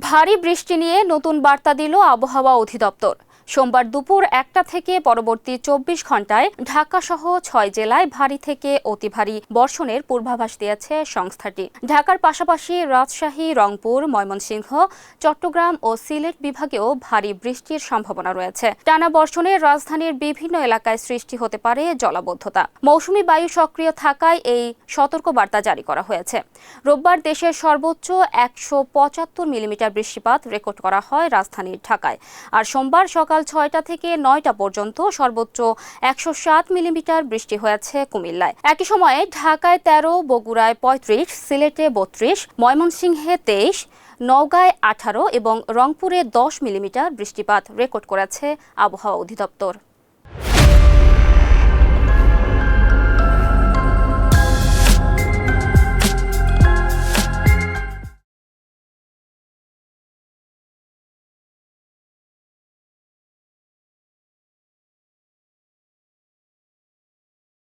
ভারী বৃষ্টি নিয়ে নতুন বার্তা দিল আবহাওয়া অধিদপ্তর। সোমবার দুপুর 1টা থেকে পরবর্তী 24 ঘন্টায় ঢাকাসহ 6 জেলায় ভারী থেকে অতি ভারী বর্ষণের পূর্বাভাস দিয়েছে সংস্থাটি। ঢাকার পাশাপাশি রাজশাহী, রংপুর, ময়মনসিংহ, চট্টগ্রাম ও সিলেট বিভাগেও ভারী বৃষ্টির সম্ভাবনা রয়েছে। টানা বর্ষণে রাজধানীর বিভিন্ন এলাকায় সৃষ্টি হতে পারে জলাবদ্ধতা। মৌসুমী বায়ু সক্রিয় থাকায় এই সতর্কবার্তা জারি করা হয়েছে। রোববার দেশের সর্বোচ্চ 175 মিলিমিটার বৃষ্টিপাত রেকর্ড করা হয় রাজধানীর ঢাকায়। আর সোমবার সকাল 6টা থেকে 9টা পর্যন্ত সর্বোচ্চ 107 মিলিমিটার বৃষ্টি হয়েছে কুমিল্লায়। একই সময়ে ঢাকায় 13, বগুড়ায় 35, সিলেটে 32, ময়মনসিংহে 23, নওগাঁয় 18 এবং রংপুরে 10 মিলিমিটার বৃষ্টিপাত রেকর্ড করেছে আবহাওয়া অধিদপ্তর।